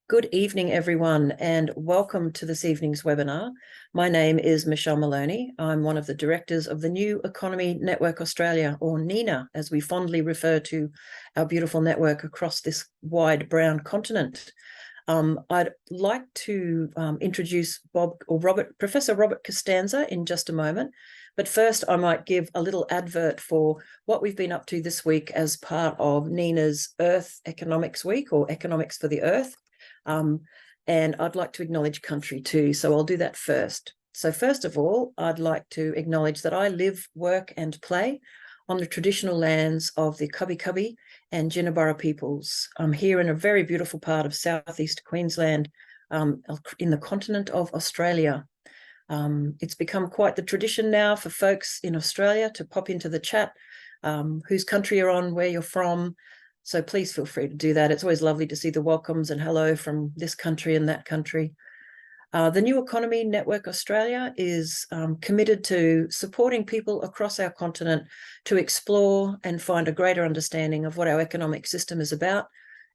Good evening, everyone, and welcome to this evening's webinar. My name is Michelle Maloney. I'm one of the directors of the New Economy Network Australia, or NENA, as we fondly refer to our beautiful network across this wide brown continent. I'd like to introduce Professor Robert Costanza in just a moment. But first, I might give a little advert for what we've been up to this week as part of NENA's Earth Economics Week, or Economics for the Earth. And I'd like to acknowledge country too, so I'll do that first. So first of all, I'd like to acknowledge that I live, work and play on the traditional lands of the Cubby Cubby and Jinnaburra peoples. I'm here in a very beautiful part of southeast Queensland, in the continent of Australia. It's become quite the tradition now for folks in Australia to pop into the chat, whose country you're on, where you're from. So please feel free to do that. It's always lovely to see the welcomes and hello from this country and that country. The New Economy Network Australia is committed to supporting people across our continent to explore and find a greater understanding of what our economic system is about,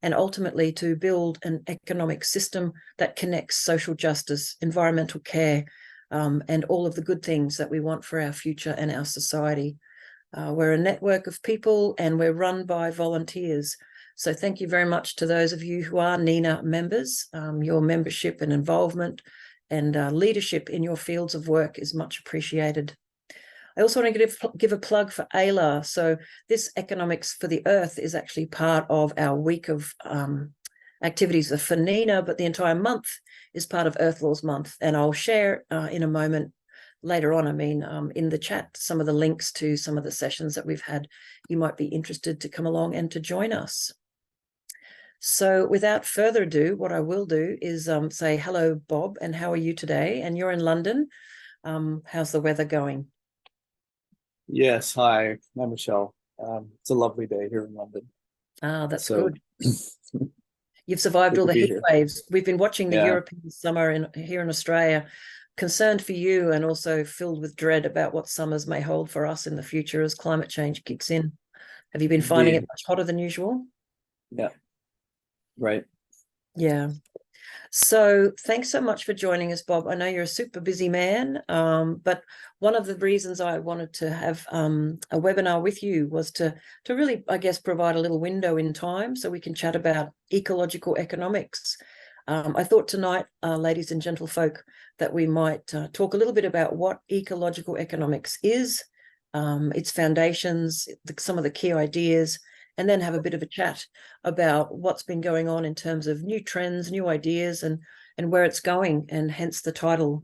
and ultimately to build an economic system that connects social justice, environmental care, and all of the good things that we want for our future and our society. We're a network of people and we're run by volunteers. So thank you very much to those of you who are NENA members. Your membership and involvement and leadership in your fields of work is much appreciated. I also want to give a plug for AILA. So this Economics for the Earth is actually part of our week of activities for NENA, but the entire month is part of Earth Laws Month. And I'll share in a moment later on, in the chat, some of the links to some of the sessions that we've had. You might be interested to come along and to join us. So without further ado, what I will do is say hello, Bob, and how are you today? And you're in London. How's the weather going? Yes, hi, I'm Michelle. It's a lovely day here in London. Ah, that's good. You've survived all the heat waves. We've been watching the European summer here in Australia. Concerned for you and also filled with dread about what summers may hold for us in the future as climate change kicks in. Have you been finding it much hotter than usual? Yeah, right. Yeah. So thanks so much for joining us, Bob. I know you're a super busy man, but one of the reasons I wanted to have a webinar with you was to really, I guess, provide a little window in time so we can chat about ecological economics. I thought tonight, ladies and gentlefolk, that we might talk a little bit about what ecological economics is, its foundations, some of the key ideas, and then have a bit of a chat about what's been going on in terms of new trends, new ideas, and where it's going, and hence the title,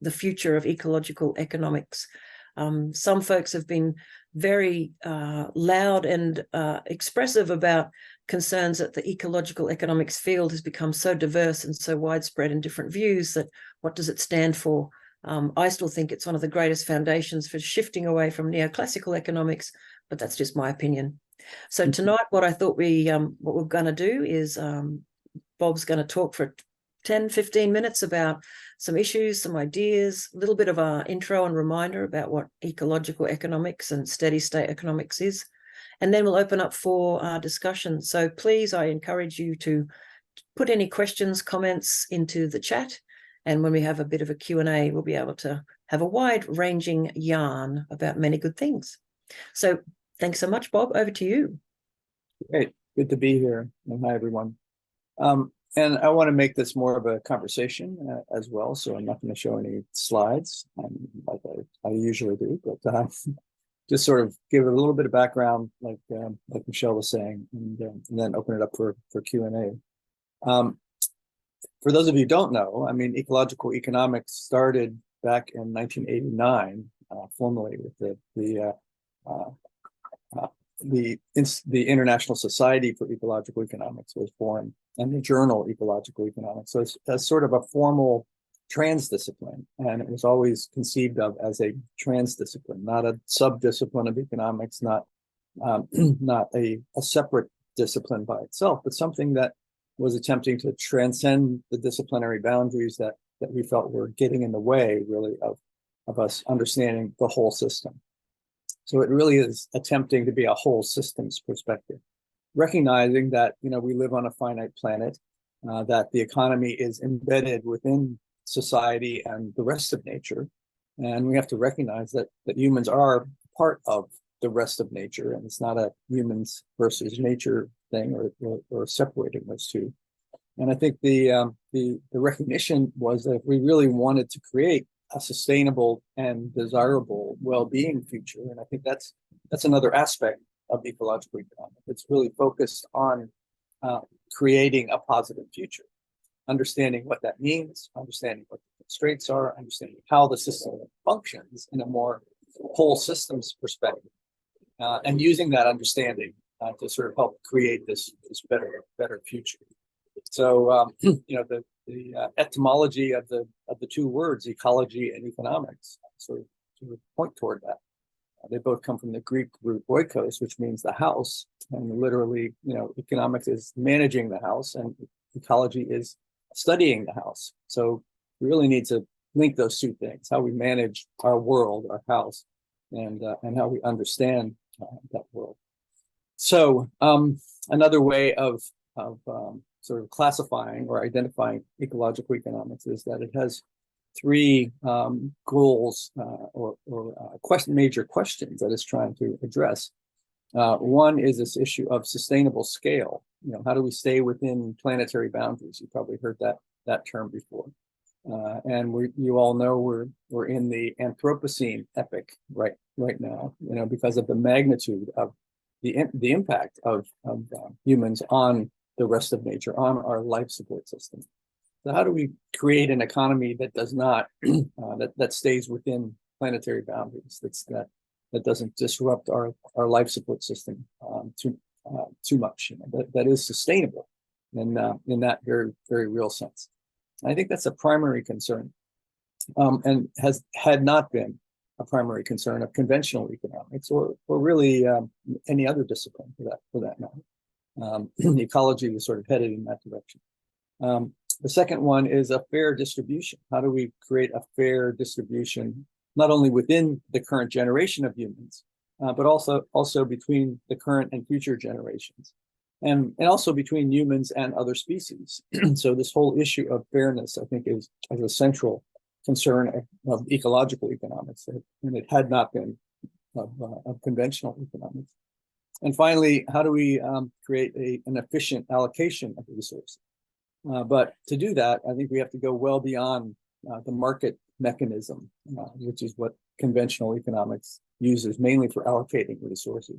The Future of Ecological Economics. Some folks have been very loud and expressive about concerns that the ecological economics field has become so diverse and so widespread in different views that what does it stand for? I still think it's one of the greatest foundations for shifting away from neoclassical economics, but that's just my opinion. So tonight, what I thought what we're going to do is Bob's going to talk for 10, 15 minutes about some issues, some ideas, a little bit of an intro and reminder about what ecological economics and steady state economics is. And then we'll open up for discussion. So please, I encourage you to put any questions, comments into the chat. And when we have a bit of a Q&A, we'll be able to have a wide-ranging yarn about many good things. So thanks so much, Bob. Over to you. Great. Good to be here. And hi, everyone. And I want to make this more of a conversation as well. So I'm not going to show any slides like I usually do, but just sort of give it a little bit of background, like Michelle was saying, and then open it up for Q&A. For those of you who don't know, ecological economics started back in 1989, formally with the International Society for Ecological Economics was formed, and the journal Ecological Economics. So it's a sort of a formal transdiscipline, and it was always conceived of as a transdiscipline, not a subdiscipline of economics, not a separate discipline by itself, but something that was attempting to transcend the disciplinary boundaries that we felt were getting in the way, really, of us understanding the whole system. So it really is attempting to be a whole systems perspective, recognizing that we live on a finite planet, that the economy is embedded within society and the rest of nature. And we have to recognize that humans are part of the rest of nature, and it's not a humans versus nature thing or separating those two. And I think the recognition was that if we really wanted to create a sustainable and desirable well-being future, and I think that's another aspect of ecological economics. It's really focused on creating a positive future, understanding what that means, understanding what the constraints are, understanding how the system functions in a more whole systems perspective, and using that understanding to sort of help create this better future. So the etymology of the two words, ecology and economics, sort of point toward that. They both come from the Greek root oikos, which means the house, and literally, economics is managing the house, and ecology is studying the house. So we really need to link those two things: how we manage our world, our house, and how we understand that world. So another way of sort of classifying or identifying ecological economics is that it has three goals or major questions that it's trying to address. One is this issue of sustainable scale. How do we stay within planetary boundaries? You probably heard that term before. And you all know we're in the Anthropocene epoch right now. Because of the magnitude of the impact of humans on the rest of nature, on our life support system. So how do we create an economy that does not that stays within planetary boundaries, that doesn't disrupt our life support system too much, that is sustainable in that very, very real sense? I think that's a primary concern, and had not been a primary concern of conventional economics or really any other discipline for that matter. Ecology was sort of headed in that direction. The second one is a fair distribution. How do we create a fair distribution, not only within the current generation of humans, but also between the current and future generations, and also between humans and other species? So this whole issue of fairness, I think, is a central concern of ecological economics, and it had not been of conventional economics. And finally, how do we create an efficient allocation of resources? But to do that, I think we have to go well beyond the market mechanism, which is what conventional economics uses mainly for allocating resources,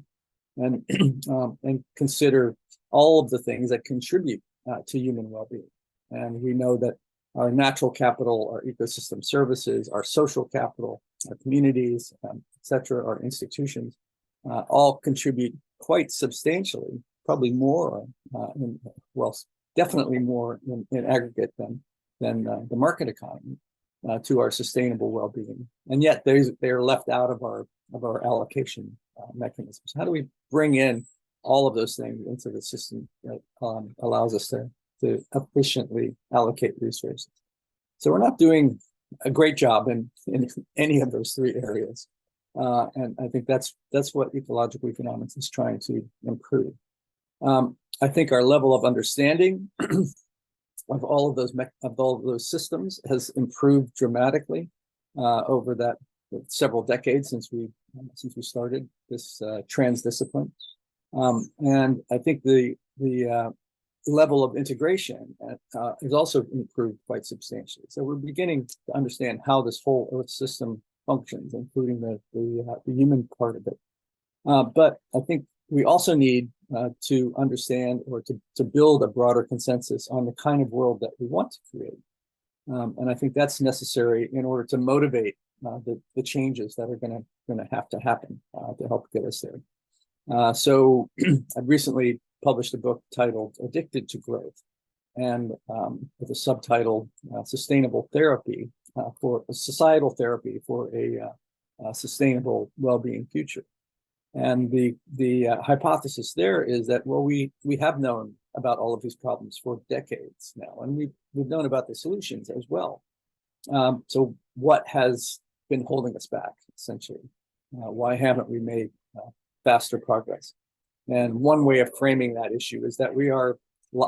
and consider all of the things that contribute to human well-being. And we know that our natural capital, our ecosystem services, our social capital, our communities, etc., our institutions, all contribute quite substantially, probably more, definitely more in aggregate than the market economy, to our sustainable well-being. And yet they are left out of our allocation mechanisms. How do we bring in all of those things into the system that allows us to efficiently allocate resources? So we're not doing a great job in any of those three areas. And I think that's what ecological economics is trying to improve. I think our level of understanding of all of those systems has improved dramatically over that several decades since we started this transdiscipline. And I think the level of integration has also improved quite substantially. So we're beginning to understand how this whole Earth system functions, including the human part of it. But I think we also need to understand or to build a broader consensus on the kind of world that we want to create. And I think that's necessary in order to motivate the changes that are going to have to happen to help get us there. So I've recently published a book titled Addicted to Growth, and with a subtitle, Sustainable Therapy for Societal Therapy for a Sustainable Wellbeing Future. And the hypothesis there is that, well, we have known about all of these problems for decades now, and we've known about the solutions as well. So what has been holding us back, essentially? Why haven't we made faster progress? And one way of framing that issue is that we are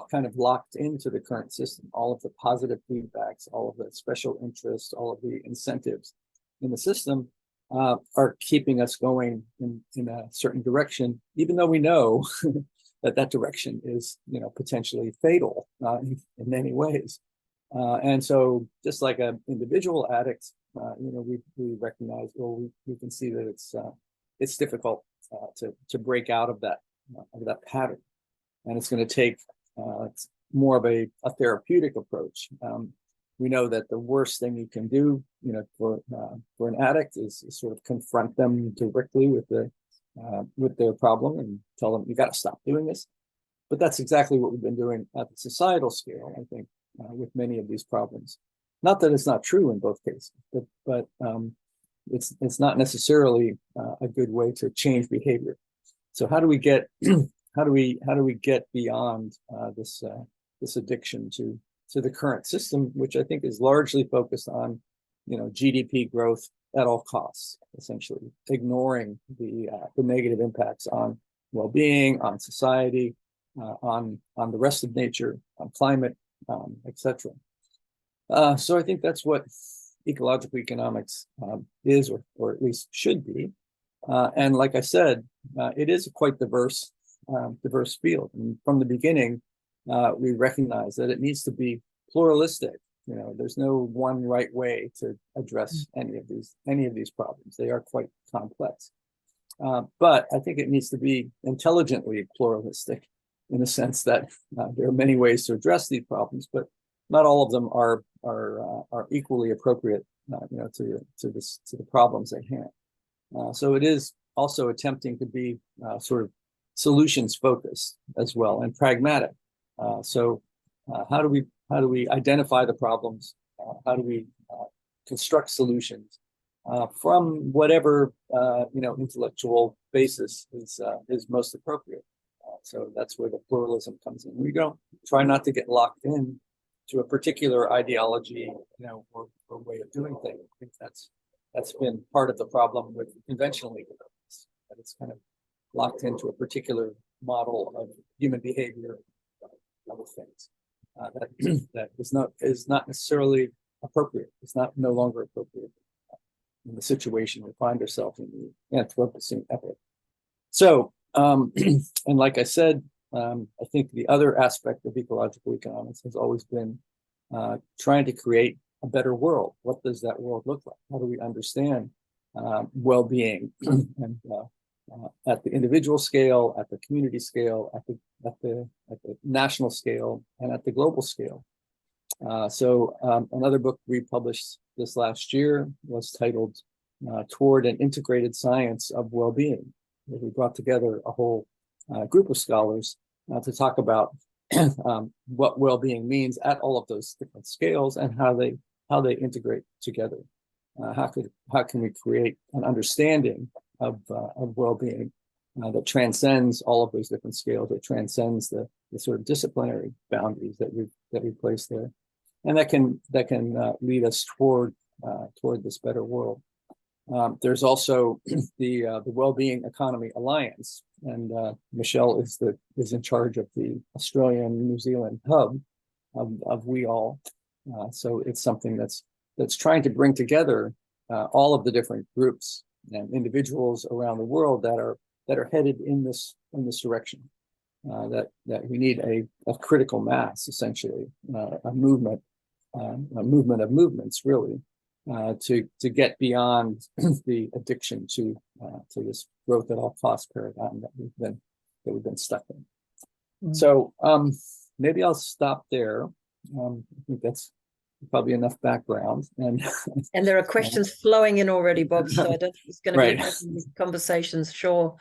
kind of locked into the current system. All of the positive feedbacks, all of the special interests, all of the incentives in the system are keeping us going in a certain direction, even though we know that direction is, potentially fatal in many ways. And so just like an individual addict, we recognize, we can see that it's difficult to break out of that pattern, and it's going to take more of a therapeutic approach. We know that the worst thing you can do, for an addict is sort of confront them directly with their problem and tell them, you got to stop doing this. But that's exactly what we've been doing at the societal scale, I think, with many of these problems. Not that it's not true in both cases, but it's not necessarily a good way to change behavior. So how do we get beyond this addiction to the current system, which I think is largely focused on, GDP growth at all costs, essentially ignoring the negative impacts on well-being, on society, on the rest of nature, on climate, etc. So I think that's what ecological economics is, or at least should be. And like I said, it is a quite diverse field. And from the beginning, we recognize that it needs to be pluralistic. There's no one right way to address any of these problems. They are quite complex. But I think it needs to be intelligently pluralistic, in the sense that there are many ways to address these problems, but not all of them are equally appropriate, to the problems at hand. So it is also attempting to be sort of solutions focused as well, and pragmatic. So how do we identify the problems? How do we construct solutions from whatever intellectual basis is most appropriate? So that's where the pluralism comes in. We don't try not to get locked in to a particular ideology, or way of doing things. I think that's been part of the problem with conventional economics, that it's kind of locked into a particular model of human behavior, other things that is not necessarily appropriate. It's no longer appropriate in the situation we find ourselves in the Anthropocene epoch. So, and like I said, I think the other aspect of ecological economics has always been trying to create a better world. What does that world look like? How do we understand well-being and at the individual scale, at the community scale, at the national scale, and at the global scale? So another book we published this last year was titled "Toward an Integrated Science of Well-Being," where we brought together a whole group of scholars to talk about what well-being means at all of those different scales, and how they integrate together. How can we create an understanding of well-being that transcends all of those different scales, that transcends the sort of disciplinary boundaries that we place there, and that can lead us toward this better world. There's also the Wellbeing Economy Alliance, and Michelle is in charge of the Australian New Zealand hub of We All. So it's something that's trying to bring together all of the different groups and individuals around the world that are headed in this direction. That we need a critical mass, essentially, a movement of movements, really, to get beyond the addiction to this growth at all cost paradigm that we've been stuck in. Mm-hmm. So maybe I'll stop there. I think that's probably enough background. And there are questions flowing in already, Bob. So I don't think it's going to be conversations, sure.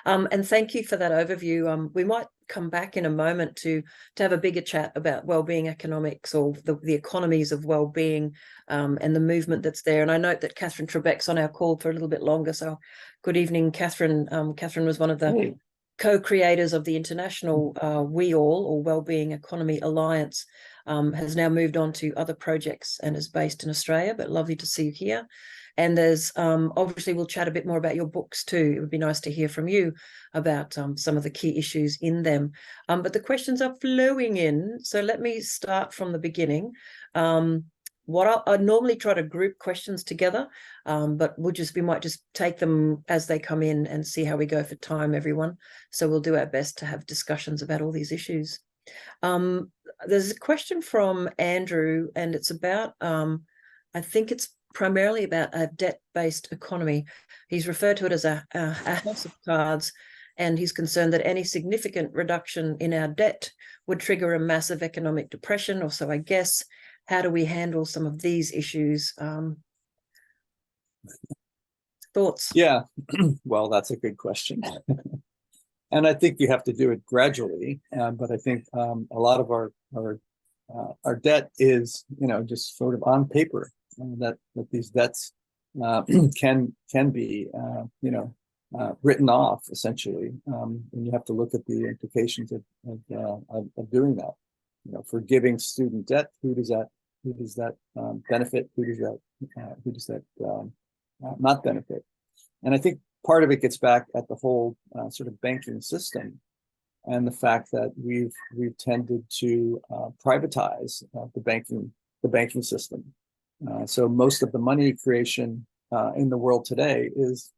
And thank you for that overview. We might come back in a moment to have a bigger chat about wellbeing economics, or the economies of wellbeing, and the movement that's there. And I note that Catherine Trebek's on our call for a little bit longer. So good evening, Catherine. Catherine was one of the co-creators of the International We All, or Wellbeing Economy Alliance, has now moved on to other projects and is based in Australia, but lovely to see you here. And there's obviously we'll chat a bit more about your books too. It would be nice to hear from you about some of the key issues in them. But the questions are flowing in. So let me start from the beginning. What I normally try to group questions together, but we might just take them as they come in and see how we go for time, everyone. So we'll do our best to have discussions about all these issues. There's a question from Andrew, and it's about, I think it's primarily about a debt-based economy. He's referred to it as a house of cards, and he's concerned that any significant reduction in our debt would trigger a massive economic depression, or so I guess. How do we handle some of these issues? Thoughts? Yeah, well, that's a good question. And I think you have to do it gradually. But I think a lot of our debt is, just sort of on paper. That these debts can be, written off essentially. And you have to look at the implications of doing that. Forgiving student debt, who does that benefit? Who does that not benefit? And I think part of it gets back at the whole sort of banking system, and the fact that we've tended to privatize the banking system. So most of the money creation in the world today is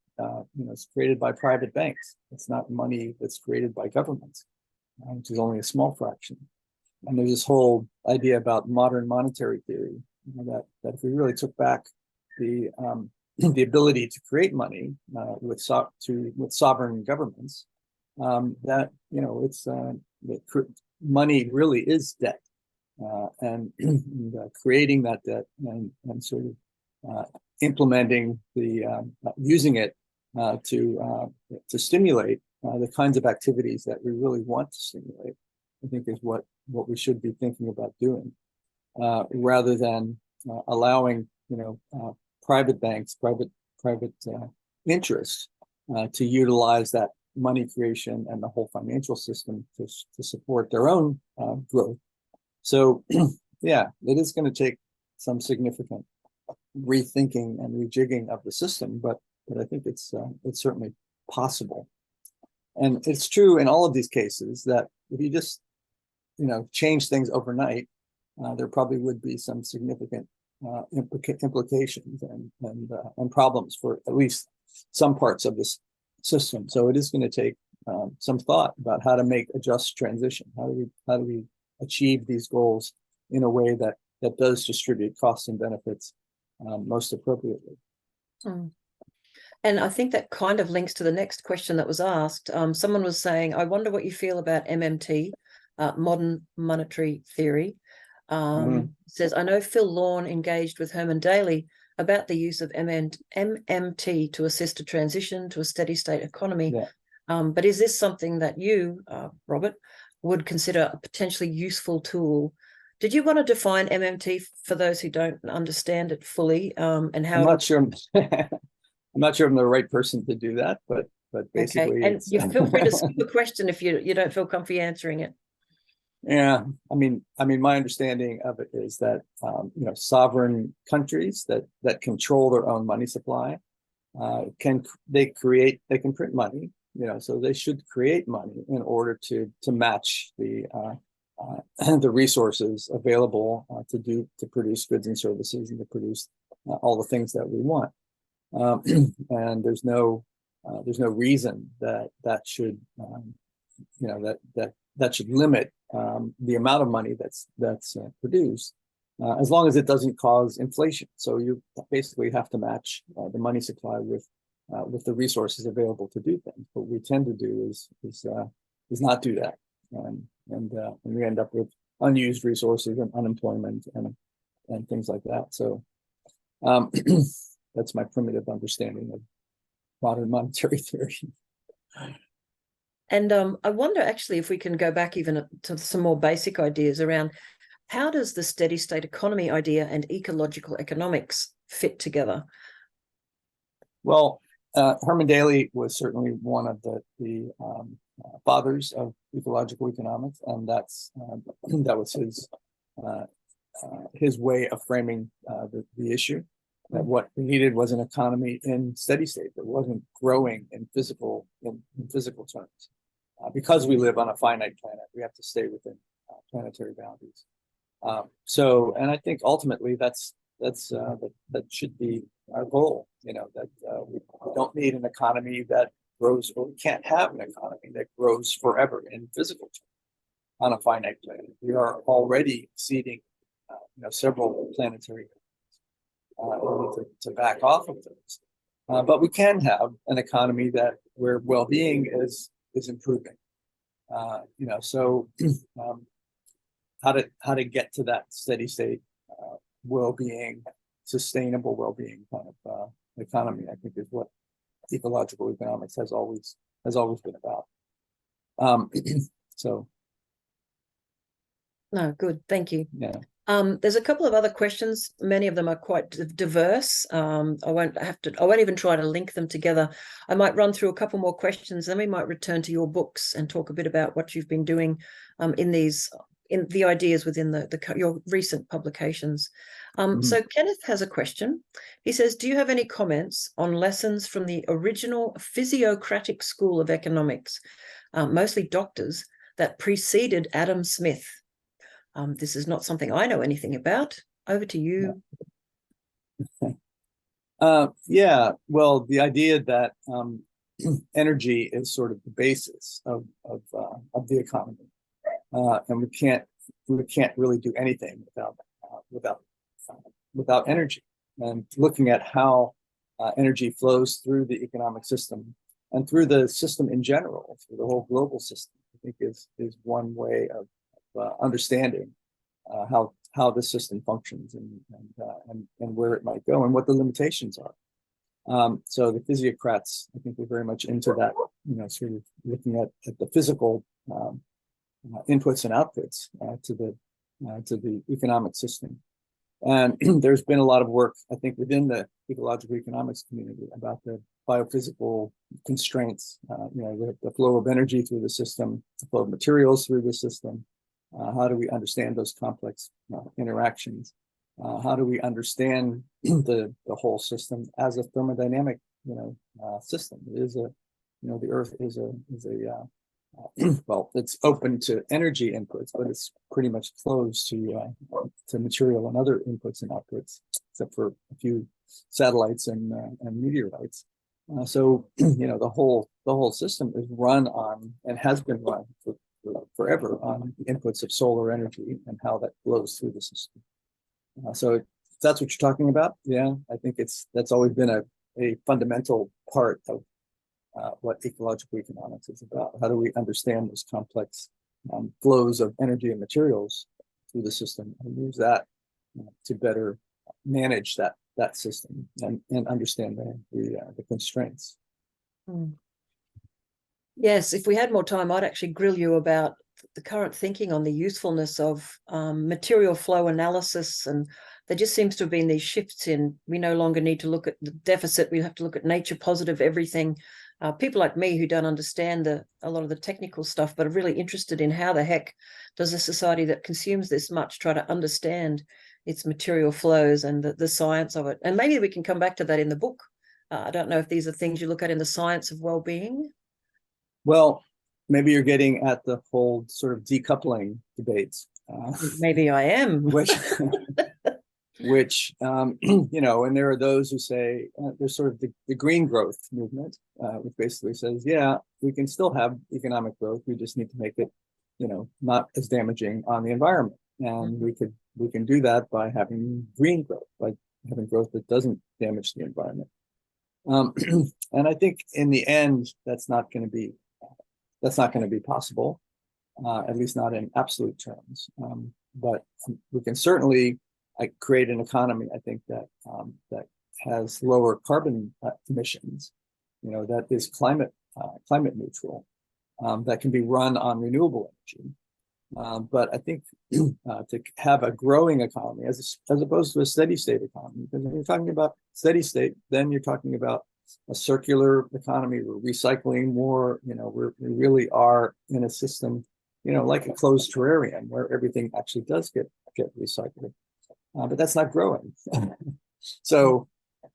it's created by private banks. It's not money that's created by governments, which is only a small fraction. And there's this whole idea about modern monetary theory, that if we really took back the ability to create money with sovereign governments, that money really is debt, and creating that debt and sort of implementing using it to stimulate the kinds of activities that we really want to stimulate, I think is what we should be thinking about doing, rather than allowing private banks, private interests to utilize that money creation and the whole financial system to support their own growth. So yeah, it is going to take some significant rethinking and rejigging of the system, but I think it's certainly possible. And it's true in all of these cases that if you just change things overnight, there probably would be some significant implications and problems for at least some parts of this system. So it is going to take some thought about how to make a just transition. How do we achieve these goals in a way that does distribute costs and benefits most appropriately? And I think that kind of links to the next question that was asked. Someone was saying, I wonder what you feel about MMT, modern monetary theory. Says, I know Phil Lawn engaged with Herman Daly about the use of MMT to assist a transition to a steady state economy. Yeah. But is this something that you, Robert, would consider a potentially useful tool? Did you want to define MMT for those who don't understand it fully? And how? I'm not sure I'm the right person to do that, but basically, okay. And you feel free to skip the question if you don't feel comfy answering it. Yeah, I mean, my understanding of it is that sovereign countries that control their own money supply can print money, so they should create money in order to match the resources available to produce goods and services and to produce all the things that we want. And there's no reason that should that should limit the amount of money that's produced, as long as it doesn't cause inflation. So you basically have to match the money supply with the resources available to do things. What we tend to do is not do that, and we end up with unused resources and unemployment and things like that. So that's my primitive understanding of modern monetary theory. And I wonder actually if we can go back even to some more basic ideas around how does the steady state economy idea and ecological economics fit together? Well, Herman Daly was certainly one of the fathers of ecological economics, and that's that was his way of framing the issue. That what we needed was an economy in steady state that wasn't growing in physical terms. Because we live on a finite planet, we have to stay within planetary boundaries. And I think ultimately that should be our goal. That we don't need an economy that grows, or we can't have an economy that grows forever in physical terms on a finite planet. We are already exceeding, several planetary to back off of those. But we can have an economy where well-being is improving. So how to get to that steady state well-being, sustainable well-being kind of economy, I think, is what ecological economics has always been about. So. No, good. Thank you. Yeah. There's a couple of other questions. Many of them are quite diverse. I won't even try to link them together. I might run through a couple more questions, then we might return to your books and talk a bit about what you've been doing in the ideas within your recent publications. So Kenneth has a question. He says, do you have any comments on lessons from the original physiocratic school of economics, mostly doctors, that preceded Adam Smith? This is not something I know anything about. Over to you. Yeah, well, the idea that energy is sort of the basis of the economy, and we can't really do anything without energy. And looking at how energy flows through the economic system and through the system in general, through the whole global system, I think is one way of understanding how the system functions and where it might go and what the limitations are. So the physiocrats, I think, were very much into that, sort of looking at the physical inputs and outputs to the economic system. And there's been a lot of work, I think, within the ecological economics community about the biophysical constraints, the flow of energy through the system, the flow of materials through the system. How do we understand those complex interactions? How do we understand the whole system as a thermodynamic, system? It is the Earth is a well, it's open to energy inputs, but it's pretty much closed to material and other inputs and outputs, except for a few satellites and meteorites. So the whole system is run on, and has been run forever, on the inputs of solar energy and how that flows through the system. So if that's what you're talking about, yeah, I think that's always been a fundamental part of what ecological economics is about. How do we understand those complex flows of energy and materials through the system and use that to better manage that system and understand the constraints. Yes, if we had more time, I'd actually grill you about the current thinking on the usefulness of material flow analysis. And there just seems to have been these shifts in, we no longer need to look at the deficit, we have to look at nature positive everything. People like me who don't understand a lot of the technical stuff, but are really interested in how the heck does a society that consumes this much try to understand its material flows and the science of it. And maybe we can come back to that in the book. I don't know if these are things you look at in the science of well-being. Well, maybe you're getting at the whole sort of decoupling debates. Maybe I am. Which and there are those who say there's sort of the green growth movement, which basically says, yeah, we can still have economic growth. We just need to make it, not as damaging on the environment. And we can do that by having green growth, by having growth that doesn't damage the environment. And I think in the end, that's not going to be possible, at least not in absolute terms. But we can certainly create an economy, I think, that has lower carbon emissions, that is climate neutral, that can be run on renewable energy. But I think to have a growing economy as opposed to a steady state economy, because when you're talking about steady state, then you're talking about a circular economy. We're recycling more. We really are in a system, like a closed terrarium where everything actually does get recycled. But that's not growing. So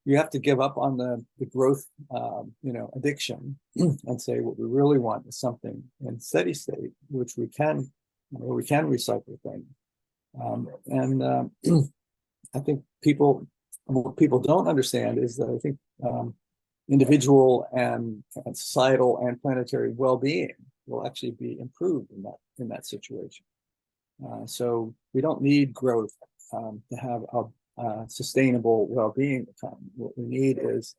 you have to give up on the growth, addiction, and say what we really want is something in steady state, which we can, where we can recycle things. I think what people don't understand is that I think individual and societal and planetary well-being will actually be improved in that situation. So we don't need growth to have a sustainable well-being economy. What we need is,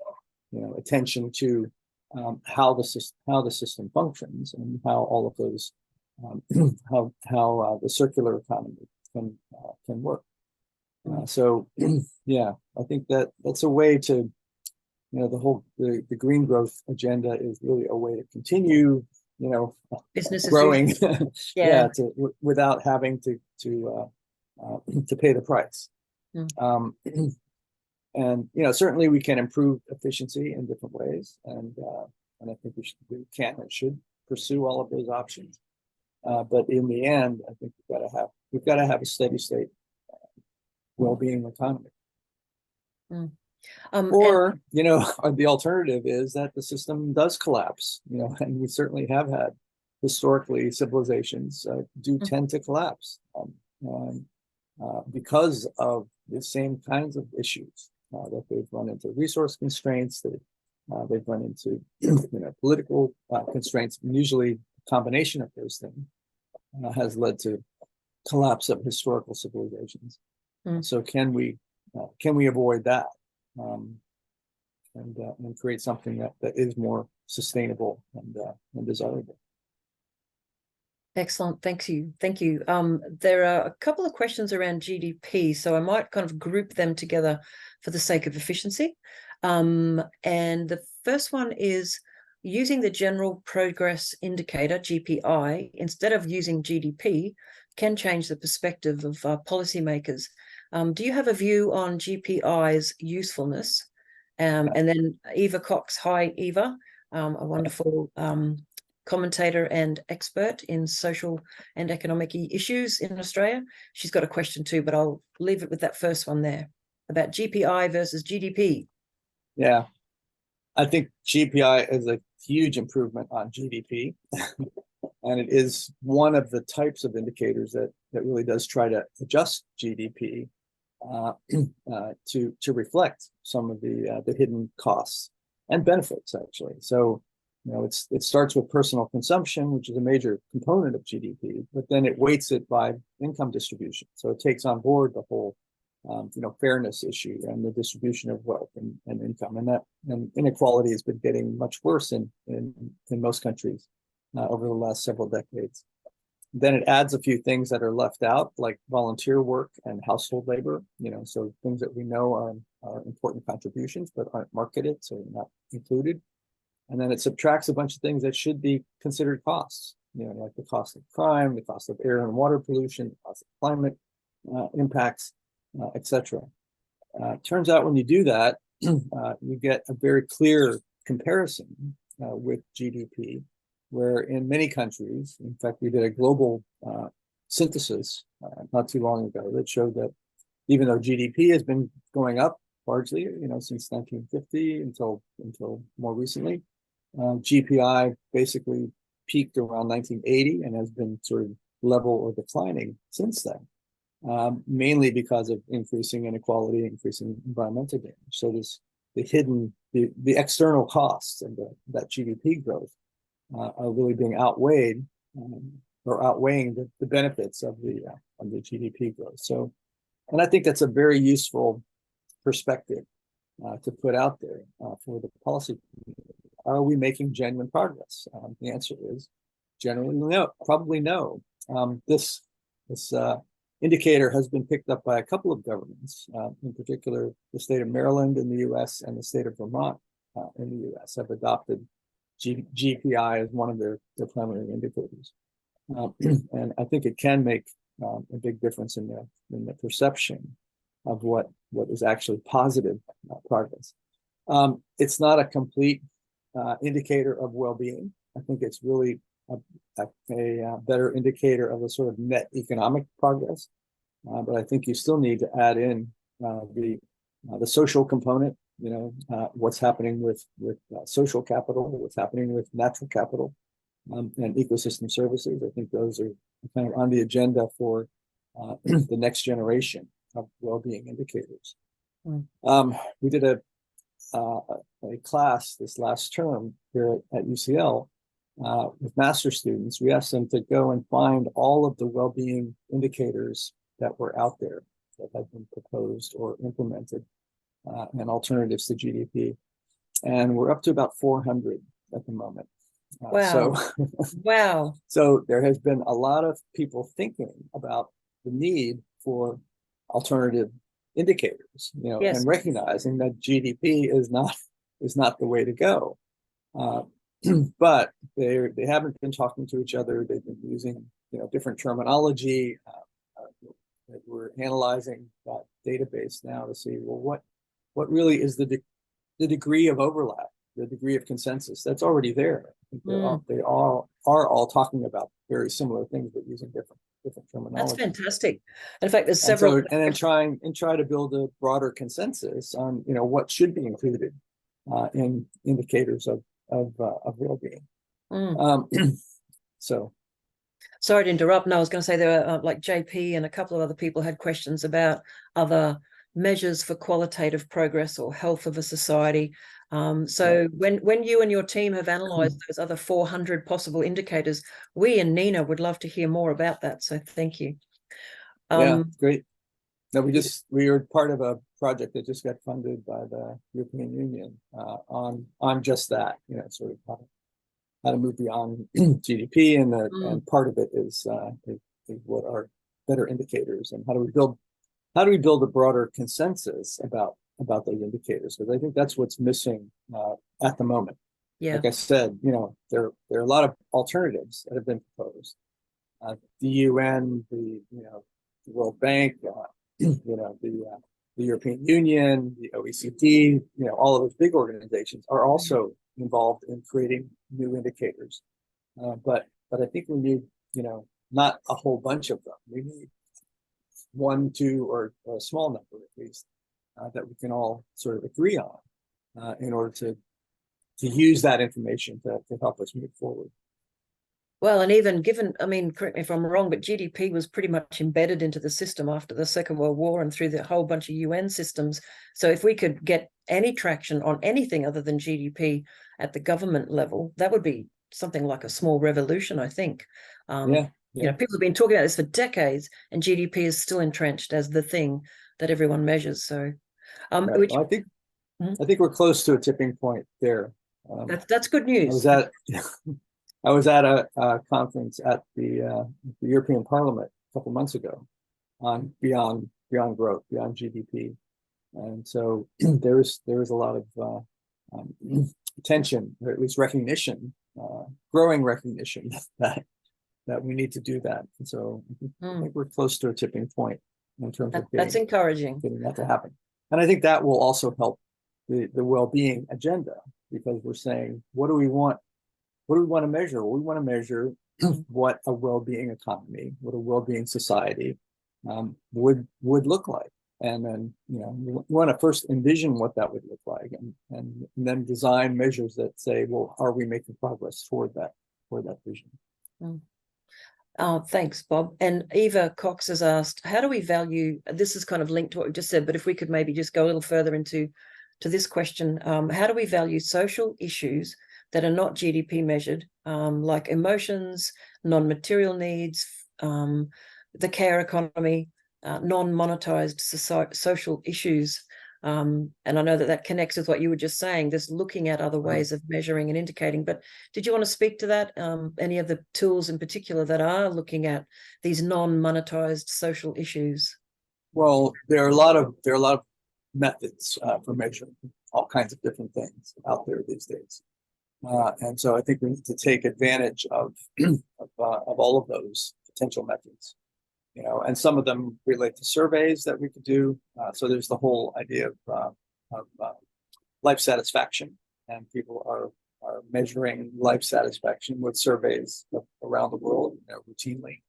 attention to how the system functions and how all of those how the circular economy can work. So yeah, I think that's a way to, the green growth agenda is really a way to continue, business growing, yeah, without having to pay the price. And certainly we can improve efficiency in different ways, and I think we can and should pursue all of those options. But in the end, I think we've got to have a steady state well-being economy. Or the alternative is that the system does collapse. And we certainly have had historically civilizations do tend to collapse because of the same kinds of issues that they've run into resource constraints, that they've run into political constraints, and usually a combination of those things has led to collapse of historical civilizations. So can we avoid that and create something that is more sustainable and desirable? Excellent. Thank you. There are a couple of questions around GDP, so I might kind of group them together for the sake of efficiency. And the first one is, using the General Progress Indicator, GPI, instead of using GDP, can change the perspective of policymakers. Do you have a view on GPI's usefulness? And then Eva Cox, hi Eva, a wonderful commentator and expert in social and economic issues in Australia. She's got a question too, but I'll leave it with that first one there about GPI versus GDP. Yeah, I think GPI is a huge improvement on GDP. And it is one of the types of indicators that really does try to adjust GDP to reflect some of the hidden costs and benefits, actually. So, it starts with personal consumption, which is a major component of GDP, but then it weights it by income distribution. So it takes on board the whole, fairness issue and the distribution of wealth and income, and inequality has been getting much worse in most countries over the last several decades. Then it adds a few things that are left out, like volunteer work and household labor, so things that we know are important contributions but aren't marketed, so not included. And then it subtracts a bunch of things that should be considered costs, like the cost of crime, the cost of air and water pollution, the cost of climate impacts, etc. Turns out when you do that, you get a very clear comparison with GDP, where in many countries, in fact, we did a global synthesis not too long ago that showed that even though GDP has been going up largely, since 1950 until more recently, GPI basically peaked around 1980 and has been sort of level or declining since then, mainly because of increasing inequality, increasing environmental damage. So the external costs of that GDP growth are really being outweighed or outweighing the benefits of the GDP growth. So, and I think that's a very useful perspective to put out there for the policy community. Are we making genuine progress? The answer is generally no, probably no. This indicator has been picked up by a couple of governments, in particular the state of Maryland in the U.S. and the state of Vermont in the U.S. have adopted GPI as one of their primary indicators. And I think it can make a big difference in the perception of what is actually positive progress. It's not a complete indicator of well-being. I think it's really a better indicator of a sort of net economic progress. But I think you still need to add in the social component. What's happening with social capital, what's happening with natural capital, and ecosystem services. I think those are kind of on the agenda for the next generation of well-being indicators. We did a class this last term here at UCL with master students. We asked them to go and find all of the well-being indicators that were out there that had been proposed or implemented and alternatives to GDP. And we're up to about 400 at the moment. Wow. Wow. So there has been a lot of people thinking about the need for alternative indicators, Yes. and recognizing that GDP is not the way to go. But they haven't been talking to each other. They've been using different terminology. We're analyzing that database now to see, well, what really is the degree of overlap, the degree of consensus that's already there. I think they are all talking about very similar things, but using different terminology. That's fantastic. In fact, there's several. And then try to build a broader consensus on what should be included in indicators of well-being. So. Sorry to interrupt. No, I was going to say there were like JP and a couple of other people had questions about other measures for qualitative progress or health of a society. So when you and your team have analysed those other 400 possible indicators, we and Nina would love to hear more about that. So thank you. Yeah, great. No, we were part of a project that just got funded by the European Union on just that. Sort of how to move beyond GDP, and part of it is what are better indicators, and how do we build a broader consensus about those indicators, because I think that's what's missing at the moment. Yeah. Like I said, there are a lot of alternatives that have been proposed. The UN, the World Bank, the European Union, the OECD, all of those big organizations are also involved in creating new indicators. But I think we need, not a whole bunch of them. We need 1, 2, or a small number at least that we can all sort of agree on in order to use that information to help us move forward. Well, and even given, correct me if I'm wrong, but GDP was pretty much embedded into the system after the Second World War and through the whole bunch of UN systems. So if we could get any traction on anything other than GDP at the government level, that would be something like a small revolution, I think. People have been talking about this for decades, and GDP is still entrenched as the thing that everyone measures. So, right. Well, I think we're close to a tipping point there. That's good news. I was at a conference at the European Parliament a couple months ago on beyond growth, beyond GDP, and so there is a lot of attention, or at least recognition, growing recognition that we need to do that. And so I think we're close to a tipping point in terms of that's encouraging, getting that to happen. And I think that will also help the well-being agenda, because we're saying, what do we want? What do we want to measure? Well, we want to measure what a well-being economy, what a well-being society would look like, and then we want to first envision what that would look like, and then design measures that say, well, are we making progress toward that vision? Thanks, Bob. And Eva Cox has asked, how do we value? This is kind of linked to what we just said, but if we could maybe just go a little further into this question, how do we value social issues that are not GDP measured, like emotions, non-material needs, the care economy, non-monetized social issues? And I know that connects with what you were just saying, this looking at other ways of measuring and indicating. But did you want to speak to that? Any of the tools in particular that are looking at these non-monetized social issues? Well, there are a lot of methods for measuring all kinds of different things out there these days. And so I think we need to take advantage of all of those potential methods, and some of them relate to surveys that we could do. So there's the whole idea of life satisfaction, and people are measuring life satisfaction with surveys around the world, routinely.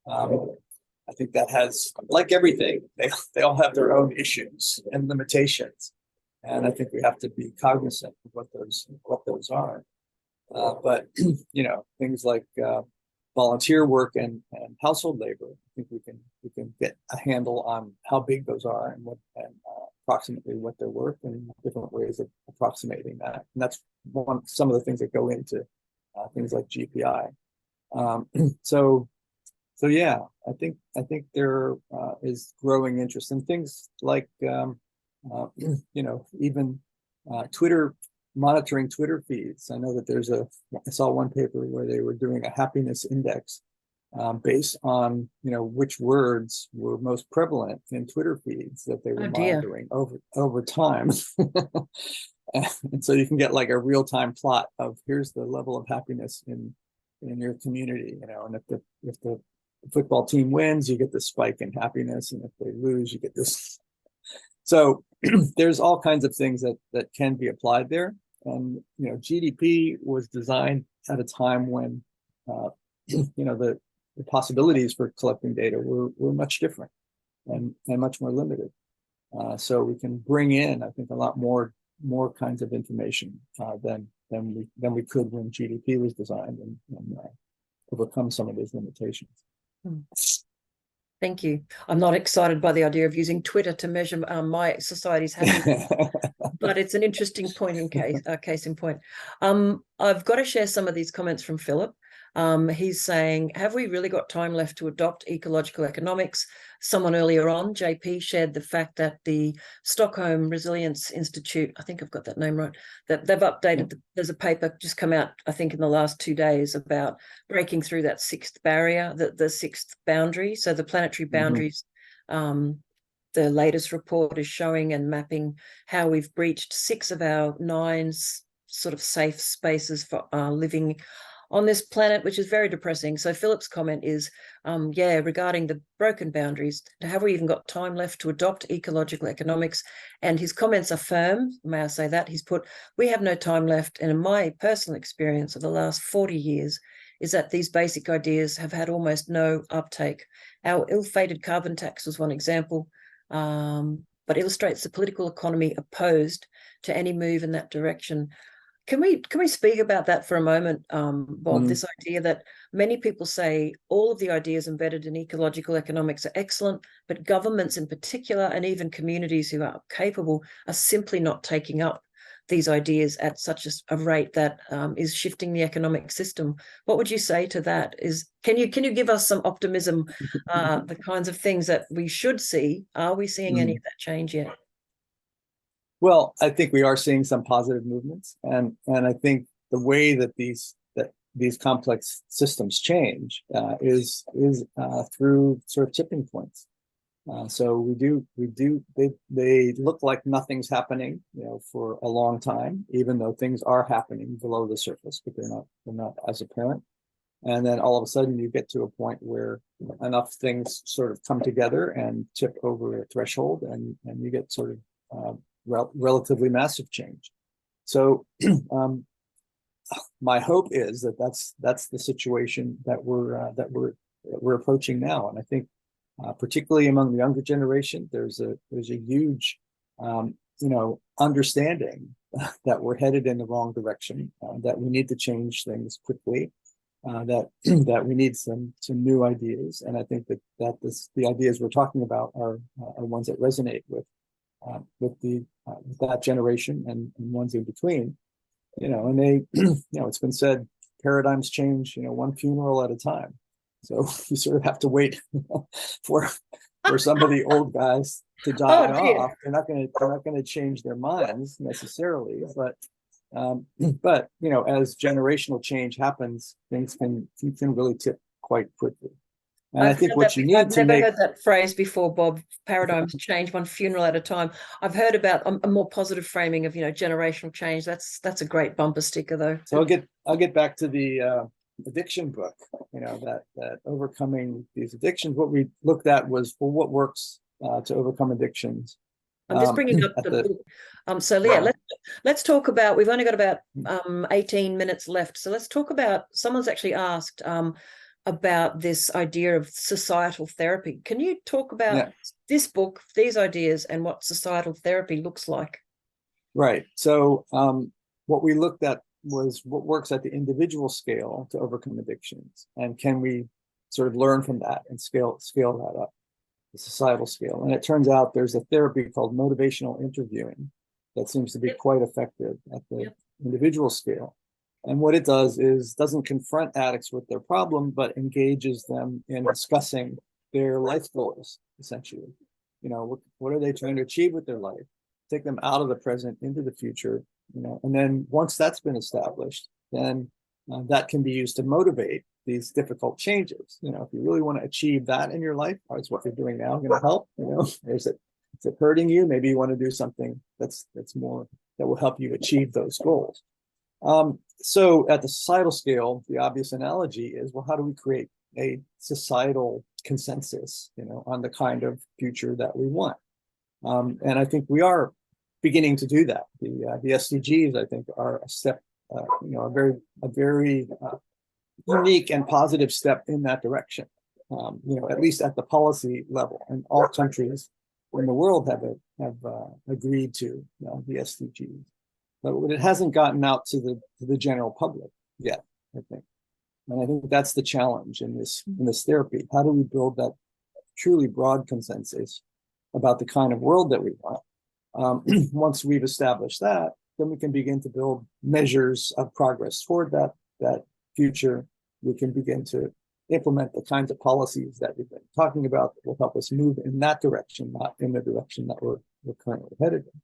I think that has, like everything, they all have their own issues and limitations, and I think we have to be cognizant of what those are. But things like volunteer work and household labor, I think we can get a handle on how big those are and approximately what they're worth, and different ways of approximating that. And that's some of the things that go into things like GPI. So yeah, I think there is growing interest in things like even Twitter, monitoring Twitter feeds. I know that I saw one paper where they were doing a happiness index based on which words were most prevalent in Twitter feeds that they were monitoring over time. And so you can get like a real-time plot of here's the level of happiness in your community, and if the football team wins, you get this spike in happiness, and if they lose, you get this. So there's all kinds of things that can be applied there. And GDP was designed at a time when the possibilities for collecting data were much different and much more limited. So we can bring in, I think, a lot more kinds of information than we could when GDP was designed, and overcome some of those limitations. Thank you. I'm not excited by the idea of using Twitter to measure my society's happiness, but it's an interesting point in case in point. I've got to share some of these comments from Philip. He's saying, have we really got time left to adopt ecological economics? Someone earlier on, JP, shared the fact that the Stockholm Resilience Institute, I think I've got that name right, that they've updated, there's a paper just come out, I think in the last 2 days, about breaking through that sixth barrier, the sixth boundary. So the planetary boundaries, the latest report is showing and mapping how we've breached 6 of our 9 sort of safe spaces for living on this planet, which is very depressing. So Philip's comment is, regarding the broken boundaries, have we even got time left to adopt ecological economics? And his comments are firm, may I say that. He's put, we have no time left. And in my personal experience of the last 40 years is that these basic ideas have had almost no uptake. Our ill-fated carbon tax was one example, but illustrates the political economy opposed to any move in that direction. Can we speak about that for a moment, Bob? This idea that many people say all of the ideas embedded in ecological economics are excellent, but governments in particular, and even communities who are capable, are simply not taking up these ideas at such a rate that is shifting the economic system. What would you say to that? Can you give us some optimism, the kinds of things that we should see? Are we seeing any of that change yet? Well, I think we are seeing some positive movements, and I think the way that these complex systems change is through sort of tipping points. So they look like nothing's happening, for a long time, even though things are happening below the surface, but they're not as apparent. And then all of a sudden you get to a point where enough things sort of come together and tip over a threshold, and you get sort of relatively massive change. So my hope is that that's the situation that we're approaching now. And I think particularly among the younger generation, there's a huge understanding that we're headed in the wrong direction, that we need to change things quickly, that we need some new ideas. And I think that the ideas we're talking about are ones that resonate with that generation and ones in between, and they, it's been said, paradigms change, one funeral at a time. So you sort of have to wait for some of the old guys to die off. They're not going to change their minds necessarily, but as generational change happens, things can really tip quite quickly. And I think what you need to I've never heard that phrase before, Bob. Paradigms change one funeral at a time. I've heard about a more positive framing of generational change. That's a great bumper sticker, though. So I'll get back to the addiction book. That overcoming these addictions. What we looked at was, well, what works to overcome addictions. I'm just bringing up the book. So Leah, Let's talk about, we've only got about 18 minutes left. So let's talk about, someone's actually asked about this idea of societal therapy. Can you talk about this book, these ideas, and what societal therapy looks like? Right. So what we looked at was what works at the individual scale to overcome addictions, and can we sort of learn from that and scale that up, the societal scale. And it turns out there's a therapy called motivational interviewing that seems to be quite effective at the individual scale. And what it does is doesn't confront addicts with their problem, but engages them in discussing their life goals, essentially. You know, what are they trying to achieve with their life? Take them out of the present into the future, you know, and then once that's been established, then that can be used to motivate these difficult changes. You know, if you really want to achieve that in your life, is what you're doing now going to help? You know, is it hurting you? Maybe you want to do something that's more, that will help you achieve those goals. So at the societal scale, the obvious analogy is, well, how do we create a societal consensus, you know, on the kind of future that we want? And I think we are beginning to do that. The SDGs, I think, are a step, you know, a very unique and positive step in that direction. You know, at least at the policy level, and all countries in the world have agreed to the SDGs, but it hasn't gotten out to the general public yet, I think. And I think that's the challenge in this therapy. How do we build that truly broad consensus about the kind of world that we want? Once we've established that, then we can begin to build measures of progress toward that future. We can begin to implement the kinds of policies that we've been talking about that will help us move in that direction, not in the direction that we're currently headed in.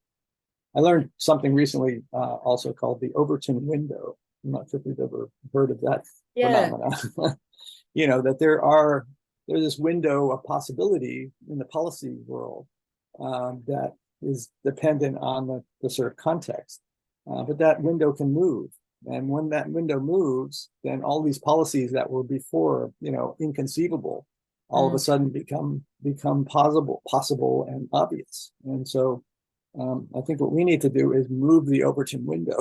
I learned something recently also called the Overton window. I'm not sure if you've ever heard of that phenomenon. You know, that there's this window of possibility in the policy world that is dependent on the sort of context. But that window can move. And when that window moves, then all these policies that were before, you know, inconceivable, all of a sudden become possible and obvious. And so I think what we need to do is move the Overton window.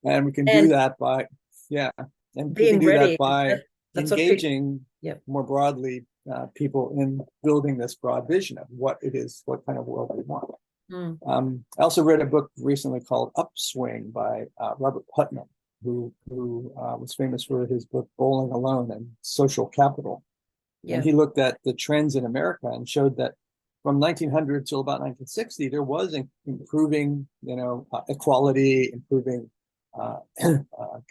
And we can do that by, and we can do that by engaging more broadly people in building this broad vision of what it is, what kind of world we want. I also read a book recently called Upswing by Robert Putnam, who was famous for his book Bowling Alone and Social Capital. And he looked at the trends in America and showed that from 1900 till about 1960, there was improving, you know, equality, improving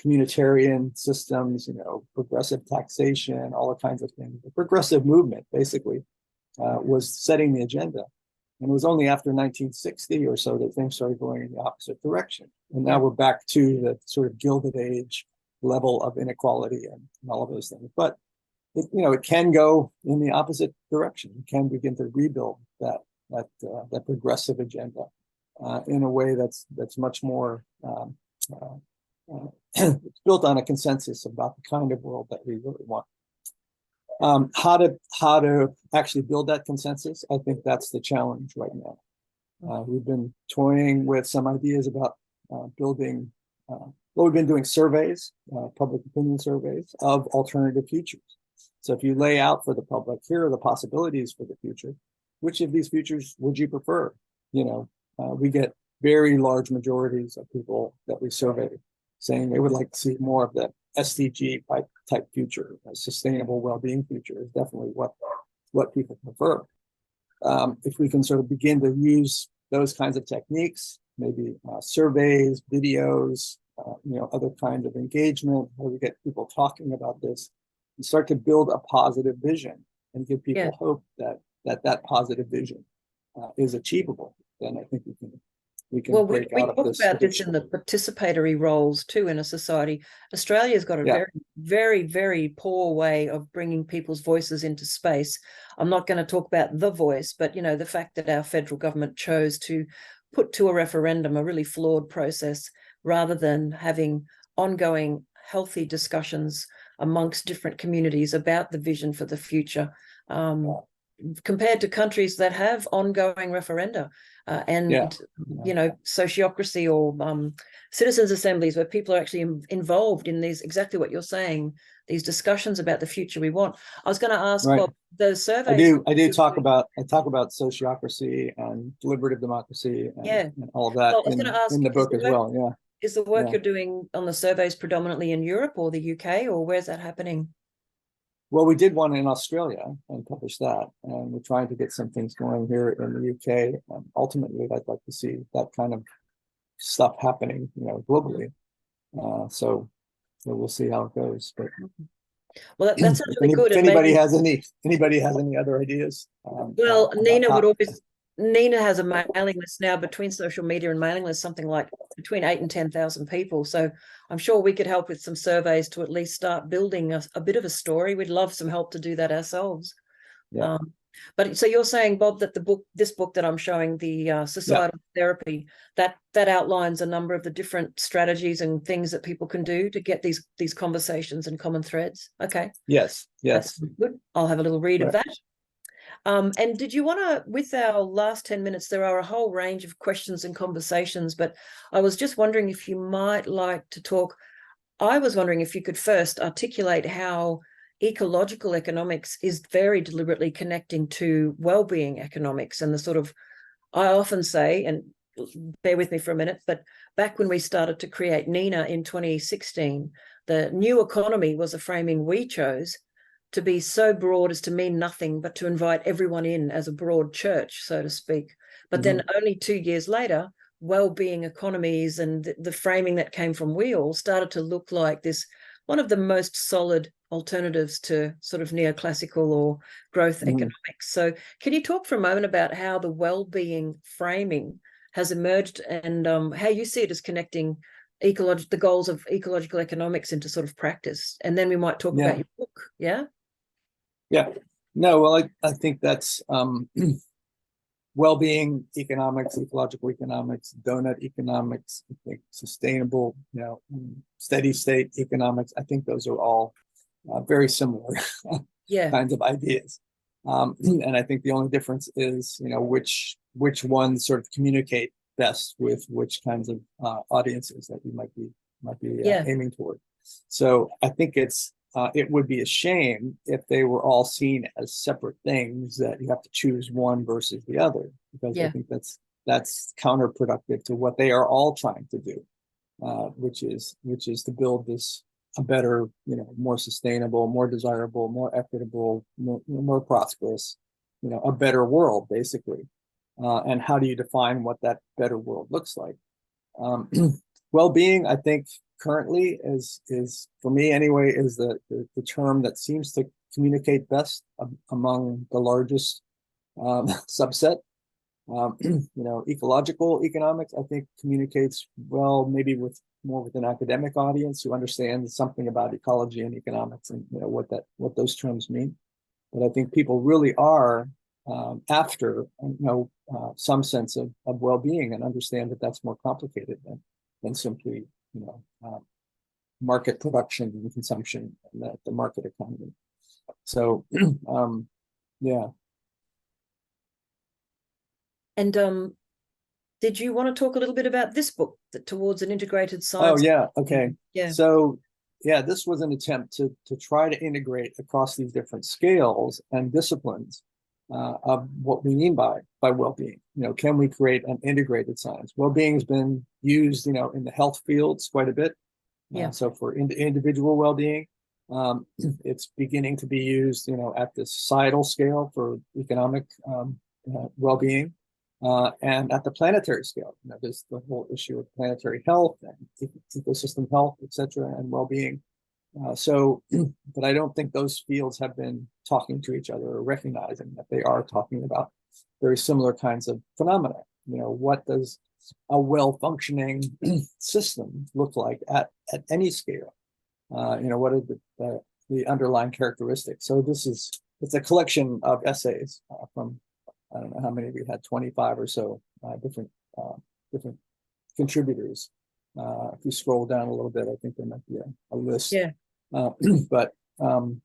communitarian systems, you know, progressive taxation, all the kinds of things. The progressive movement basically was setting the agenda. And it was only after 1960 or so that things started going in the opposite direction. And now we're back to the sort of Gilded Age level of inequality and all of those things. But it can go in the opposite direction. It can begin to rebuild that progressive agenda in a way that's much more it's built on a consensus about the kind of world that we really want. How to actually build that consensus, I think that's the challenge right now. We've been toying with some ideas about building, we've been doing surveys, public opinion surveys of alternative futures. So if you lay out for the public, here are the possibilities for the future, which of these futures would you prefer? You know, we get very large majorities of people that we survey saying they would like to see more of the SDG type future. A sustainable well-being future is definitely what people prefer. If we can sort of begin to use those kinds of techniques, maybe surveys, videos, other kinds of engagement, where we get people talking about this, and start to build a positive vision and give people hope that positive vision is achievable, then I think we can break out of this. We talk about this in the participatory roles too in a society. Australia's got a very, very, very poor way of bringing people's voices into space. I'm not going to talk about the voice, but the fact that our federal government chose to put to a referendum a really flawed process rather than having ongoing healthy discussions amongst different communities about the vision for the future, compared to countries that have ongoing referenda. and Yeah. sociocracy or citizens' assemblies where people are actually involved in these, exactly what you're saying, these discussions about the future we want. I was going to ask, Right. Bob, the surveys. I talk about sociocracy and deliberative democracy and all of that Well, I was going to ask, in the book as well. Yeah. Is the work Yeah. you're doing on the surveys predominantly in Europe or the UK, or where's that happening? Well, we did one in Australia and published that, and we're trying to get some things going here in the UK. Ultimately, I'd like to see that kind of stuff happening, globally. So we'll see how it goes. But well, that's really good. If anybody has any other ideas, well, Nina has a mailing list now between social media and mailing list, something like between 8,000 and 10,000 people. So I'm sure we could help with some surveys to at least start building a bit of a story. We'd love some help to do that ourselves. Yeah. But so you're saying, Bob, that this book that I'm showing, the societal therapy, that outlines a number of the different strategies and things that people can do to get these conversations and common threads. Okay. Yes. That's good. I'll have a little read of that. And did you want to, with our last 10 minutes, there are a whole range of questions and conversations, but I was just wondering if you might like to talk. I was wondering if you could first articulate how ecological economics is very deliberately connecting to well-being economics and the sort of, I often say, and bear with me for a minute, but back when we started to create NINA in 2016, the new economy was a framing we chose to be so broad as to mean nothing but to invite everyone in as a broad church, so to speak. But then only 2 years later, well-being economies and the framing that came from WEAL started to look like this, one of the most solid alternatives to sort of neoclassical or growth economics. So can you talk for a moment about how the well-being framing has emerged and how you see it as connecting the goals of ecological economics into sort of practice? And then we might talk about your book. Yeah. Yeah. No, well, I think that's well-being economics, ecological economics, donut economics, I think sustainable, steady state economics. I think those are all very similar kinds of ideas. And I think the only difference is, which ones sort of communicate best with which kinds of audiences that you might be aiming toward. So I think it would be a shame if they were all seen as separate things that you have to choose one versus the other, because I think that's counterproductive to what they are all trying to do, which is to build a better, more sustainable, more desirable, more equitable, more prosperous, a better world, basically. And how do you define what that better world looks like? Well-being, I think, currently is for me anyway, is the term that seems to communicate best among the largest subset. Ecological economics, I think, communicates well, maybe more with an academic audience who understands something about ecology and economics and what those terms mean. But I think people really are after some sense of well-being and understand that that's more complicated than simply market production and consumption and the market economy. So yeah. And did you want to talk a little bit about this book, Towards an Integrated Science? Oh yeah, okay. Yeah. So yeah, this was an attempt to try to integrate across these different scales and disciplines of what we mean by well-being. Can we create an integrated science? Well-being has been used, in the health fields quite a bit. So for individual well-being, it's beginning to be used, at the societal scale for economic well-being, and at the planetary scale. There's the whole issue of planetary health and ecosystem health, etc., and well-being. But I don't think those fields have been talking to each other or recognizing that they are talking about very similar kinds of phenomena. What does a well-functioning system look like at any scale? What are the underlying characteristics? So it's a collection of essays from, I don't know how many we had, 25 or so different contributors. If you scroll down a little bit, I think there might be a list. Yeah. But among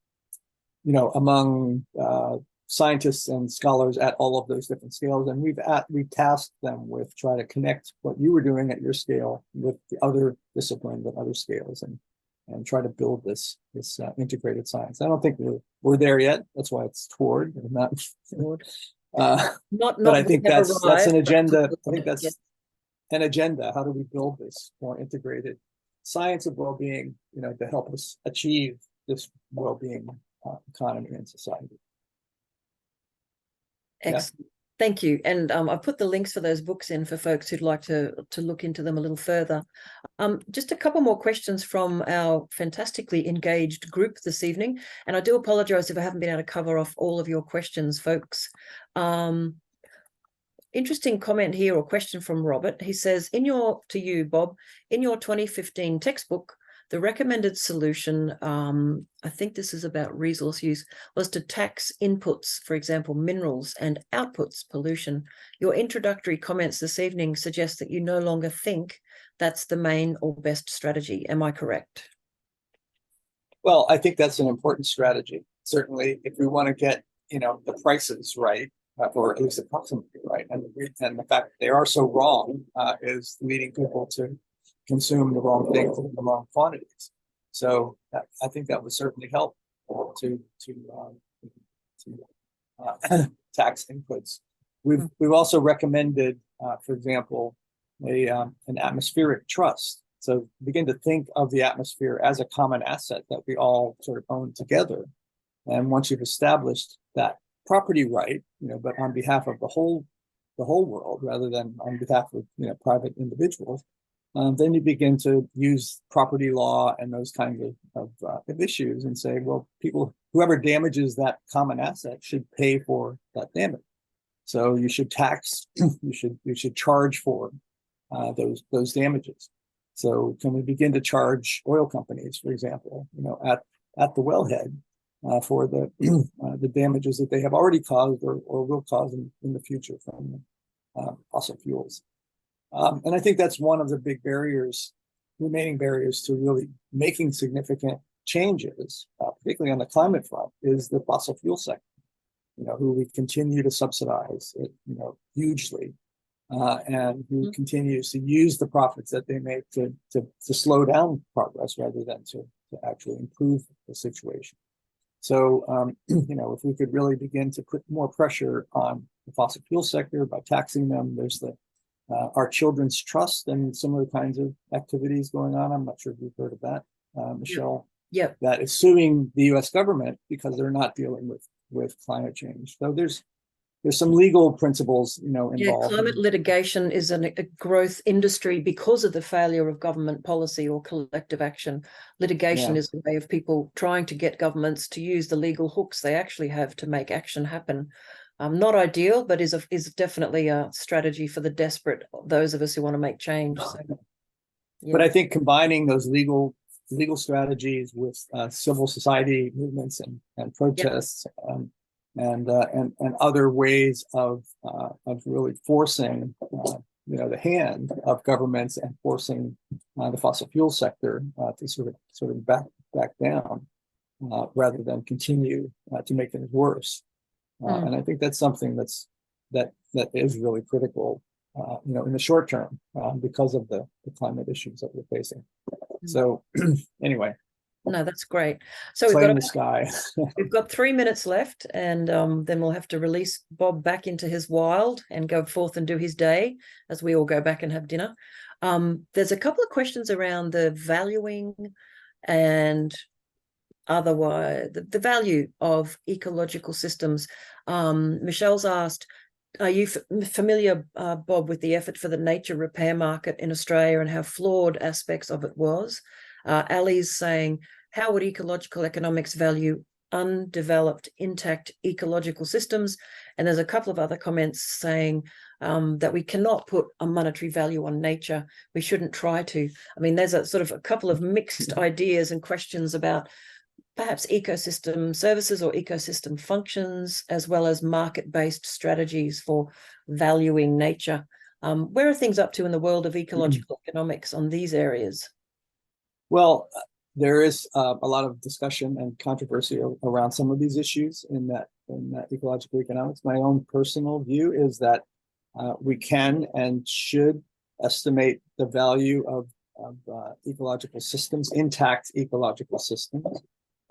scientists and scholars at all of those different scales, and we've tasked them with try to connect what you were doing at your scale with the other disciplines at other scales, and try to build this integrated science. I don't think we're there yet. That's why it's toward and not toward. But I think that's an agenda. I think that's an agenda. How do we build this more integrated science of well-being, to help us achieve this well-being economy and society? Excellent. Yeah. Thank you. And I put the links for those books in for folks who'd like to look into them a little further. Just a couple more questions from our fantastically engaged group this evening. And I do apologize if I haven't been able to cover off all of your questions, folks. Interesting comment here, or question from Robert. He says, to you, Bob, in your 2015 textbook, the recommended solution, I think this is about resource use, was to tax inputs, for example, minerals, and outputs, pollution. Your introductory comments this evening suggest that you no longer think that's the main or best strategy. Am I correct? Well, I think that's an important strategy. Certainly, if we want to get, the prices right, or at least approximately right, and the fact that they are so wrong is leading people to consume the wrong things in the wrong quantities. So I think that would certainly help to tax inputs. We've also recommended, for example, an atmospheric trust. So begin to think of the atmosphere as a common asset that we all sort of own together. And once you've established that property right, but on behalf of the whole world rather than on behalf of private individuals, then you begin to use property law and those kinds of issues and say, well, whoever damages that common asset should pay for that damage. So you should tax, you should charge for those damages. So can we begin to charge oil companies, for example, at the wellhead for the damages that they have already caused or will cause in the future from fossil fuels? And I think that's one of the big remaining barriers to really making significant changes, particularly on the climate front, is the fossil fuel sector, who we continue to subsidize, hugely, and who continues to use the profits that they make to slow down progress rather than to actually improve the situation. So, if we could really begin to put more pressure on the fossil fuel sector by taxing them, there's our Children's Trust and similar kinds of activities going on. I'm not sure if you've heard of that, Michelle. Yeah. That is suing the U.S. government because they're not dealing with climate change. So there's some legal principles, involved. Yeah, climate litigation is a growth industry because of the failure of government policy or collective action. Litigation is a way of people trying to get governments to use the legal hooks they actually have to make action happen. Not ideal, but is definitely a strategy for the desperate, those of us who want to make change. So, yeah. But I think combining those legal strategies with civil society movements and protests and other ways of really forcing the hand of governments and forcing the fossil fuel sector to sort of back down rather than continue to make things worse. And I think that's something that is really critical, in the short term, because of the climate issues that we're facing. So anyway. No, that's great. So we've got 3 minutes left, and then we'll have to release Bob back into his wild and go forth and do his day as we all go back and have dinner. There's a couple of questions around the valuing and otherwise the value of ecological systems. Michelle's asked, are you familiar, Bob, with the effort for the nature repair market in Australia and how flawed aspects of it was? Ali's saying, how would ecological economics value undeveloped, intact ecological systems? And there's a couple of other comments saying that we cannot put a monetary value on nature. We shouldn't try to. I mean, there's a couple of mixed ideas and questions about perhaps ecosystem services or ecosystem functions, as well as market-based strategies for valuing nature. Where are things up to in the world of ecological economics on these areas? Well, there is a lot of discussion and controversy around some of these issues, in that ecological economics. My own personal view is that we can and should estimate the value of ecological systems, intact ecological systems,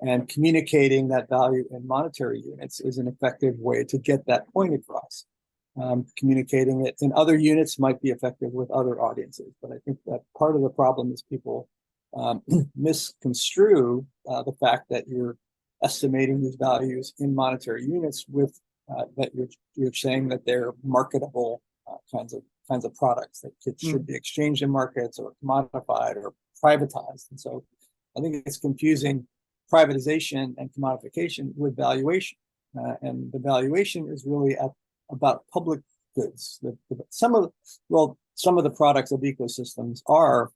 and communicating that value in monetary units is an effective way to get that point across. Communicating it in other units might be effective with other audiences, but I think that part of the problem is people misconstrue the fact that you're estimating these values in monetary units with that you're saying that they're marketable kinds of products that should be exchanged in markets or commodified or privatized. And so I think it's confusing privatization and commodification with valuation. And the valuation is really about public goods. Some of the products of ecosystems are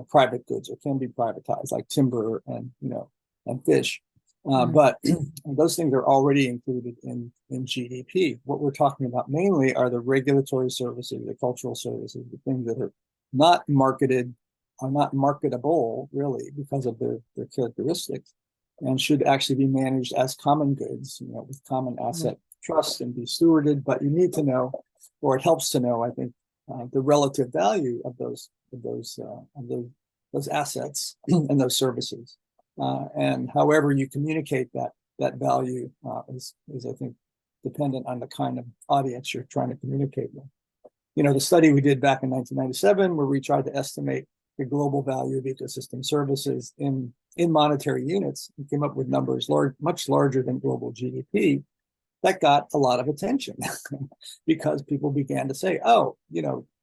private goods or can be privatized, like timber and fish. But those things are already included in GDP. What we're talking about mainly are the regulatory services, the cultural services, the things that are not marketed, are not marketable really because of their characteristics, and should actually be managed as common goods, with common asset trust and be stewarded. But you need to know, or it helps to know, I think, the relative value of those assets and those services. And however you communicate that value is I think dependent on the kind of audience you're trying to communicate with. The study we did back in 1997, where we tried to estimate the global value of ecosystem services in monetary units, we came up with numbers much larger than global GDP. That got a lot of attention because people began to say,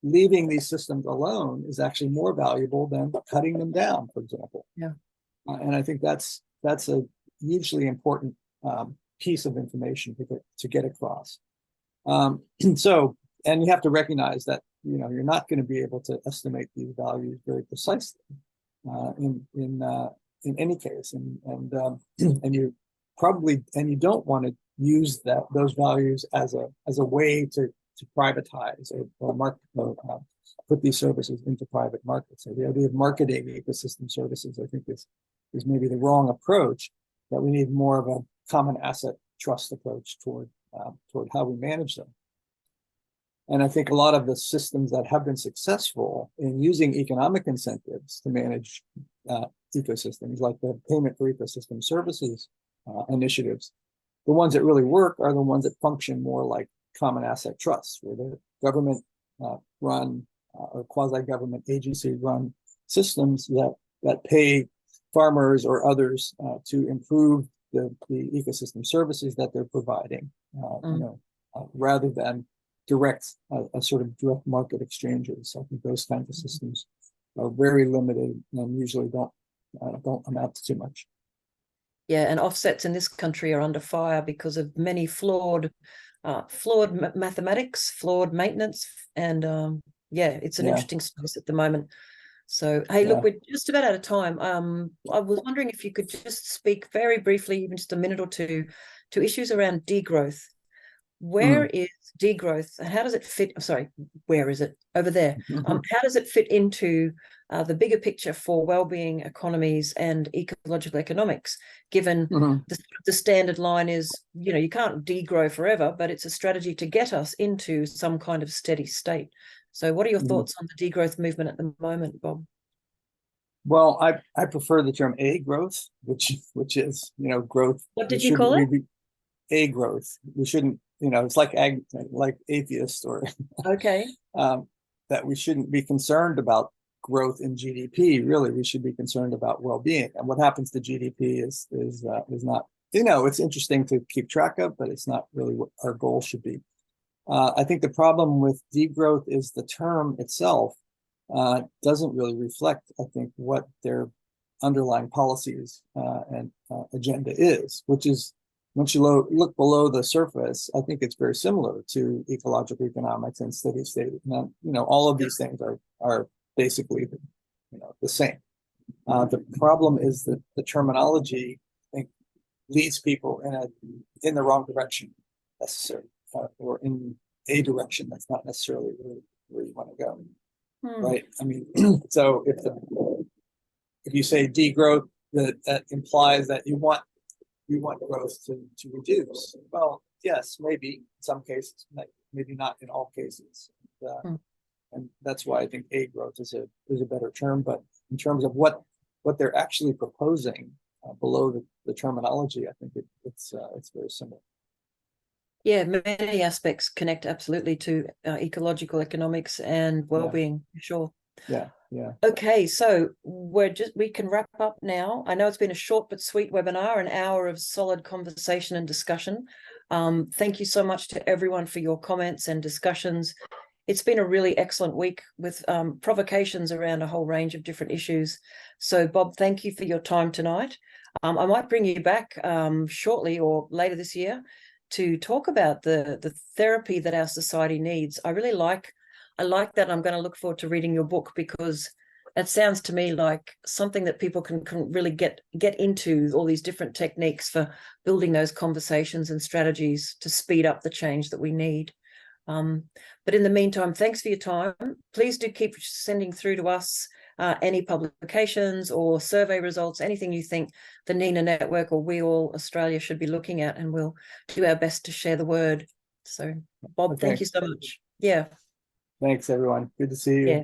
leaving these systems alone is actually more valuable than cutting them down, for example. Yeah. And I think that's a hugely important piece of information to get across. And you have to recognize that you're not going to be able to estimate these values very precisely in any case, and you don't want to use those values as a way to privatize or put these services into private markets. So the idea of marketing ecosystem services, I think, is maybe the wrong approach. That we need more of a common asset trust approach toward how we manage them. And I think a lot of the systems that have been successful in using economic incentives to manage ecosystems, like the payment for ecosystem services initiatives, the ones that really work are the ones that function more like common asset trusts, where the government run or quasi-government agency run systems that pay farmers or others to improve the ecosystem services that they're providing, rather than a sort of direct market exchanges. I think those kinds of systems are very limited and usually don't amount to too much. Yeah, and offsets in this country are under fire because of many flawed mathematics, flawed maintenance, and it's an interesting space at the moment. So, hey, look, we're just about out of time. I was wondering if you could just speak very briefly, even just a minute or two, to issues around degrowth. Where is degrowth? How does it fit? Sorry, where is it? Over there. How does it fit into the bigger picture for well-being economies and ecological economics, given the standard line is, you can't degrow forever, but it's a strategy to get us into some kind of steady state. So what are your thoughts on the degrowth movement at the moment, Bob? Well, I prefer the term growth, which is, growth. What did you call it? Growth. We shouldn't, it's like atheist or okay. That we shouldn't be concerned about growth in GDP. Really, we should be concerned about well-being. And what happens to GDP is not, it's interesting to keep track of, but it's not really what our goal should be. I think the problem with degrowth is the term itself doesn't really reflect, I think, what their underlying policies and agenda is, which is, once you look below the surface, I think it's very similar to ecological economics and steady state. Now, all of these things are basically, the same. The problem is that the terminology, I think, leads people in the wrong direction necessarily, or in a direction that's not necessarily really where you want to go. Right? I mean, so if you say degrowth, that implies that you want we want growth to reduce. Well, yes, maybe in some cases, maybe not in all cases. And that's why I think A growth is a better term. But in terms of what they're actually proposing below the terminology, I think it's very similar. Yeah, many aspects connect absolutely to ecological economics and well-being, sure. Yeah. Okay, so we can wrap up now. I know it's been a short but sweet webinar, an hour of solid conversation and discussion. Thank you so much to everyone for your comments and discussions. It's been a really excellent week with provocations around a whole range of different issues. So, Bob, thank you for your time tonight. I might bring you back shortly or later this year to talk about the therapy that our society needs. I like that. I'm going to look forward to reading your book, because it sounds to me like something that people can really get into, all these different techniques for building those conversations and strategies to speed up the change that we need. But in the meantime, thanks for your time. Please do keep sending through to us any publications or survey results, anything you think the NINA Network or We All Australia should be looking at, and we'll do our best to share the word. So, Bob, thank you so much. Yeah. Thanks, everyone. Good to see you. Yeah.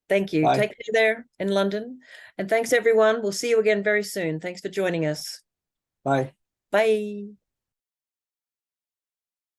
Thank you. Bye. Take care there in London. And thanks, everyone. We'll see you again very soon. Thanks for joining us. Bye. Bye.